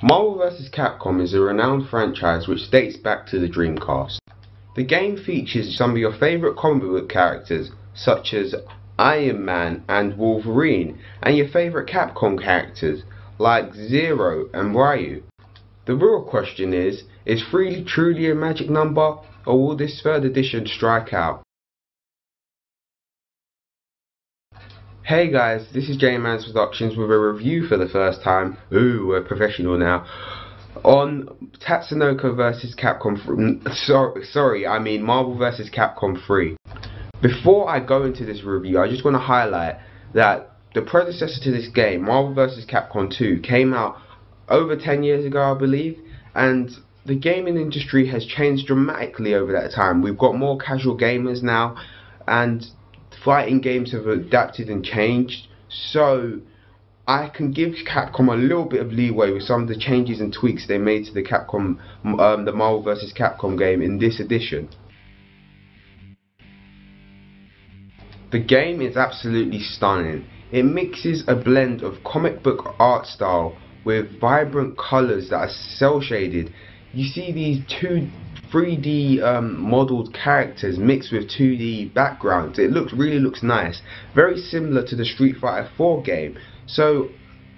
Marvel vs. Capcom is a renowned franchise which dates back to the Dreamcast. The game features some of your favourite comic book characters such as Iron Man and Wolverine, and your favourite Capcom characters like Zero and Ryu. The real question is 3 truly a magic number, or will this third edition strike out? Hey guys, this is J-Man's Productions with a review for the first time. Ooh, we're professional now. On Tatsunoko vs. Capcom 3, I mean Marvel vs. Capcom 3. Before I go into this review, I just want to highlight that the predecessor to this game, Marvel vs. Capcom 2, came out over 10 years ago, I believe, and the gaming industry has changed dramatically over that time. We've got more casual gamers now, and fighting games have adapted and changed, so I can give Capcom a little bit of leeway with some of the changes and tweaks they made to the the Marvel vs. Capcom game in this edition. The game is absolutely stunning. It mixes a blend of comic book art style with vibrant colours that are cel shaded. You see these 3D modelled characters mixed with 2D backgrounds. It really looks nice. Very similar to the Street Fighter 4 game. So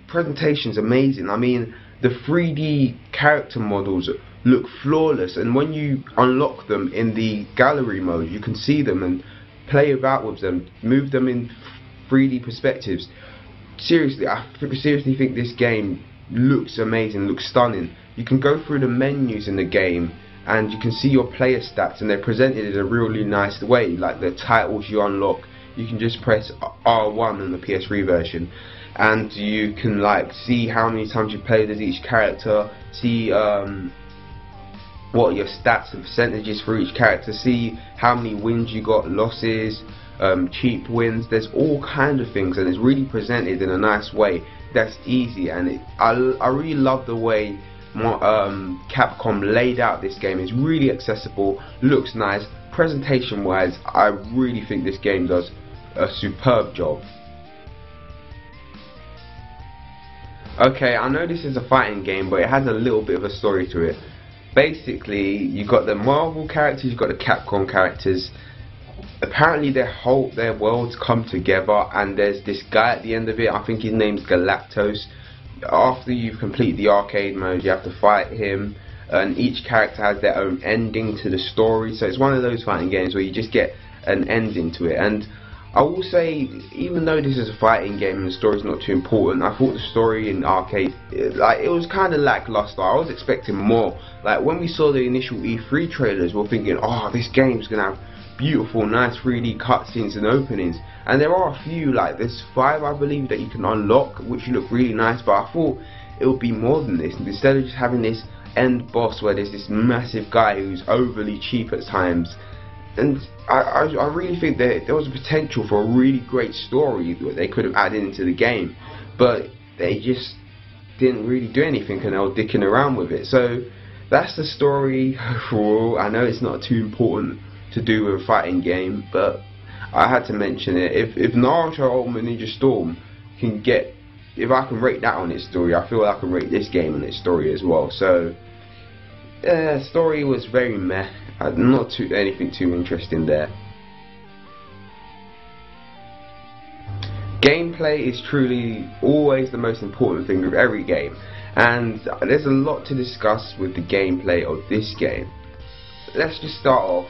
presentation's amazing. I mean, the 3D character models look flawless, and when you unlock them in the gallery mode, you can see them and play about with them, move them in 3D perspectives. Seriously, I seriously think this game looks amazing, looks stunning. You can go through the menus in the game and you can see your player stats, and they're presented in a really nice way. Like the titles you unlock, you can just press R1 in the PS3 version, and you can like see how many times you played as each character, see what your stats and percentages for each character, see how many wins you got, losses, cheap wins. There's all kind of things, and it's really presented in a nice way that's easy, and I really love the way Capcom laid out this game. It's really accessible, looks nice. Presentation wise, I really think this game does a superb job. Okay, I know this is a fighting game, but it has a little bit of a story to it. Basically, you got the Marvel characters, you've got the Capcom characters. Apparently their worlds come together, and there's this guy at the end of it. I think his name's Galactus. After you've completed the arcade mode, you have to fight him, and each character has their own ending to the story. So it's one of those fighting games where you just get an ending to it. And I will say, even though this is a fighting game and the story's not too important, I thought the story in arcade, it was kind of lackluster. I was expecting more. Like when we saw the initial E3 trailers, we were thinking, oh, this game's gonna have beautiful, nice 3D cutscenes and openings. And there are a few, like there's 5 I believe that you can unlock, which look really nice, but I thought it would be more than this. Instead of just having this end boss where there's this massive guy who's overly cheap at times. And I really think that there was a potential for a really great story that they could have added into the game, but they just didn't really do anything, and they were dicking around with it. So that's the story overall. I know it's not too important to do with a fighting game, but I had to mention it. If Naruto Ultimate Ninja Storm can get, if I can rate that on its story, I feel I can rate this game on its story as well. So story was very meh. Not anything too interesting there. Gameplay is truly always the most important thing with every game, and there's a lot to discuss with the gameplay of this game. Let's just start off.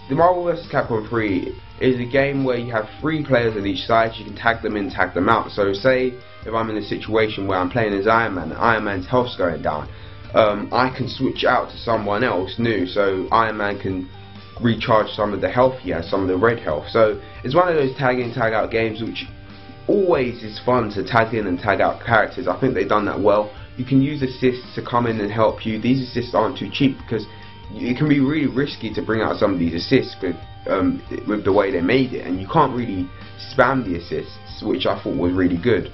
The Marvel vs. Capcom 3 is a game where you have 3 players on each side. You can tag them in, tag them out. So say if I'm in a situation where I'm playing as Iron Man and Iron Man's health's going down, I can switch out to someone else new, so Iron Man can recharge some of the health he has, some of the red health. So it's one of those tag in, tag out games which always is fun to tag in and tag out characters. I think they've done that well. You can use assists to come in and help you. These assists aren't too cheap because it can be really risky to bring out some of these assists with the way they made it, and you can't really spam the assists, which I thought was really good.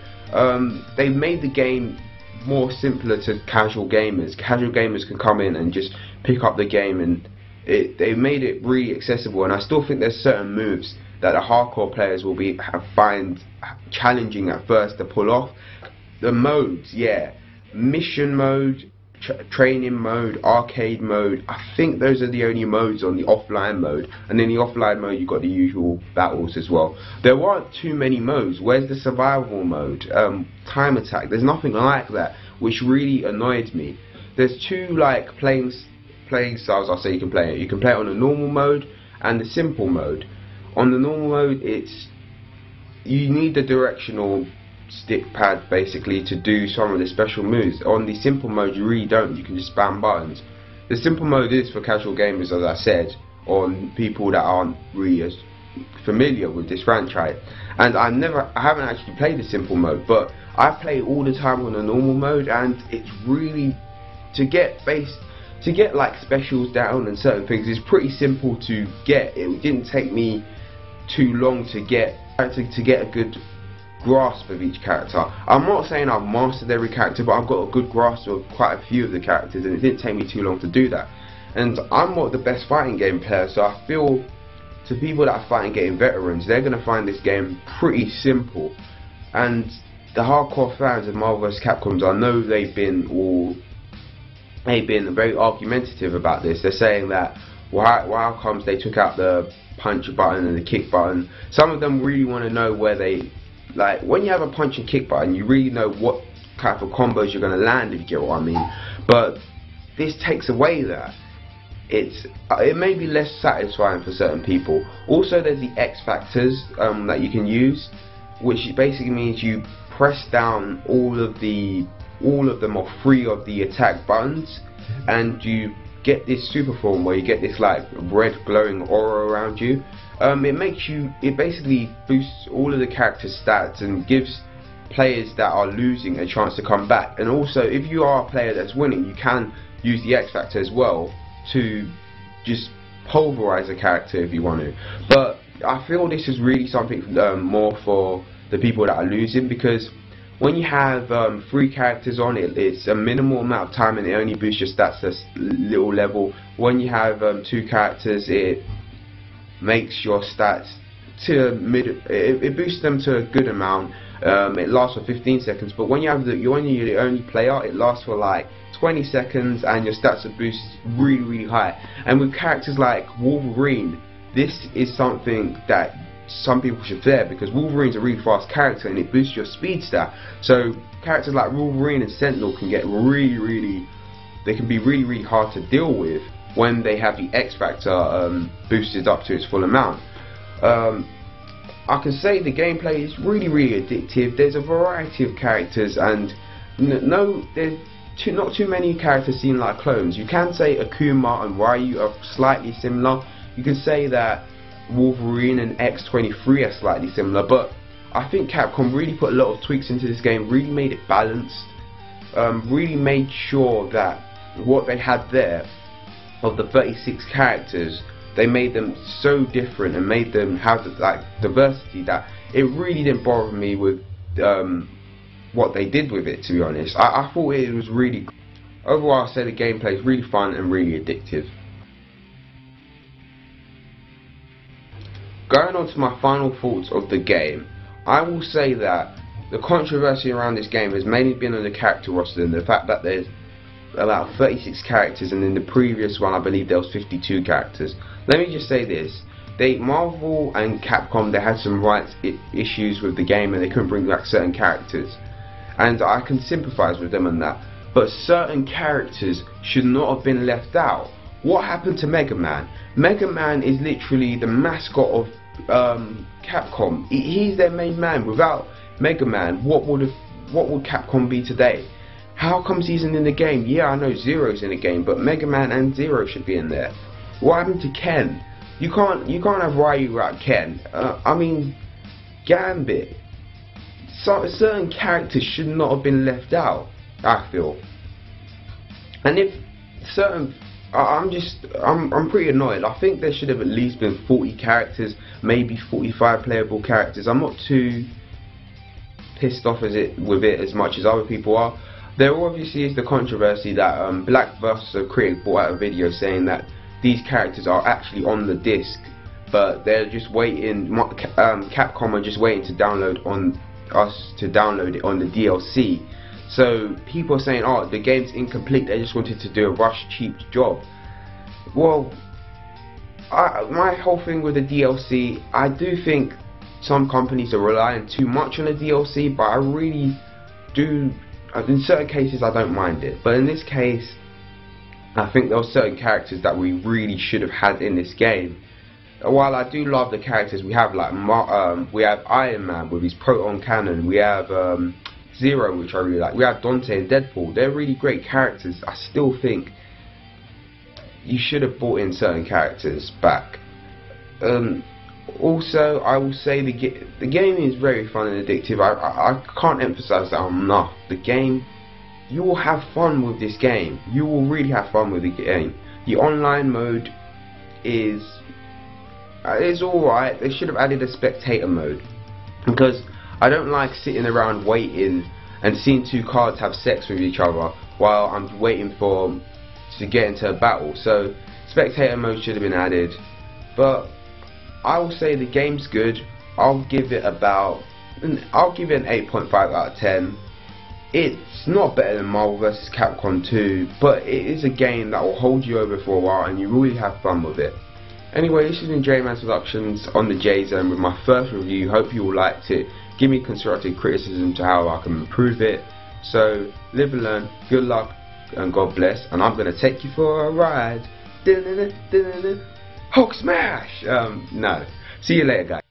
They made the game more simpler to casual gamers. Casual gamers can come in and just pick up the game, and they made it really accessible. And I still think there's certain moves that the hardcore players will find challenging at first to pull off. The modes, yeah, mission mode, training mode, arcade mode. I think those are the only modes on the offline mode, and in the offline mode you've got the usual battles as well. There weren't too many modes. Where's the survival mode, time attack? There's nothing like that, which really annoyed me. There's two like playing styles. I'll say you can play it. You can play it on the normal mode and the simple mode. On the normal mode, you need the directional stick pad basically to do some of the special moves. On the simple mode you really don't. You can just spam buttons. The simple mode is for casual gamers, as I said, on people that aren't really as familiar with this franchise. And I haven't actually played the simple mode, but I play it all the time on the normal mode, and it's really to get like specials down and certain things is pretty simple to get. It didn't take me too long to get a good grasp of each character. I'm not saying I've mastered every character, but I've got a good grasp of quite a few of the characters, and it didn't take me too long to do that. And I'm not the best fighting game player, so I feel to people that are fighting game veterans, they're going to find this game pretty simple. And the hardcore fans of Marvel vs. Capcom, I know they've been very argumentative about this. They're saying that why comes they took out the punch button and the kick button. Some of them really want to know where they, like, when you have a punch and kick button, you really know what type of combos you're going to land, if you get what I mean. But this takes away that. It may be less satisfying for certain people. Also, there's the X factors that you can use, which basically means you press down all of them or 3 of the attack buttons, and you get this super form where you get this like red glowing aura around you. It basically boosts all of the characters' stats and gives players that are losing a chance to come back. And also, if you are a player that's winning, you can use the X factor as well to just pulverize a character if you want to. But I feel this is really something more for the people that are losing, because when you have 3 characters on it, it's a minimal amount of time and it only boosts your stats a little level. When you have 2 characters, it makes your stats to it boosts them to a good amount. It lasts for 15 seconds, but when you're the only player, it lasts for like 20 seconds and your stats are boosted really high. And with characters like Wolverine, this is something that some people should fear, because Wolverine's a really fast character and it boosts your speed stat. So characters like Wolverine and Sentinel can get they can be really hard to deal with when they have the X factor boosted up to its full amount. I can say the gameplay is really addictive. There's a variety of characters, and there's not too many characters seem like clones. You can say Akuma and Ryu are slightly similar. You can say that Wolverine and X-23 are slightly similar, but I think Capcom really put a lot of tweaks into this game, really made it balanced, really made sure that what they had there of the 36 characters, they made them so different and made them have like diversity that it really didn't bother me with what they did with it, to be honest. I thought it was really, overall I say the gameplay is really fun and really addictive. Going on to my final thoughts of the game, I will say that the controversy around this game has mainly been on the character roster and the fact that there's about 36 characters, and in the previous one I believe there was 52 characters. Let me just say this, Marvel and Capcom, they had some rights issues with the game and they couldn't bring back certain characters, and I can sympathise with them on that, but certain characters should not have been left out. What happened to Mega Man? Mega Man is literally the mascot of Capcom. He's their main man. Without Mega Man, what would Capcom be today? How comes he's in the game? Yeah, I know Zero's in the game, but Mega Man and Zero should be in there. What happened to Ken? You can't have Ryu without Ken. I mean, Gambit. Certain characters should not have been left out, I feel. And if certain, I'm pretty annoyed. I think there should have at least been 40 characters, maybe 45 playable characters. I'm not too pissed off with it as much as other people are. There obviously is the controversy that Black vs. Creative brought out a video saying that these characters are actually on the disc, but they're just waiting. Capcom are just waiting to download it on the DLC. So people are saying, oh, the game's incomplete, they just wanted to do a rush cheap job. Well, my whole thing with the DLC, I do think some companies are relying too much on the DLC, but I really do, in certain cases I don't mind it. But in this case, I think there were certain characters that we really should have had in this game. While I do love the characters we have, like we have Iron Man with his proton cannon, we have Zero, which I really like, we have Dante and Deadpool. They're really great characters. I still think you should have brought in certain characters back. Also, I will say the game is very fun and addictive. I can't emphasize that enough. The game, you will have fun with this game. You will really have fun with the game. The online mode is alright. They should have added a spectator mode, because I don't like sitting around waiting and seeing two cards have sex with each other while I'm waiting to get into a battle. So spectator mode should have been added. But I will say the game's good. I'll give it an 8.5 out of 10. It's not better than Marvel vs. Capcom 2, but it is a game that will hold you over for a while and you really have fun with it. Anyway, this has been J-Man's Productions on the J-Zone with my first review. Hope you all liked it. Give me constructive criticism to how I can improve it. So, live and learn, good luck, and God bless. And I'm going to take you for a ride. Hulk smash! No. See you later, guys.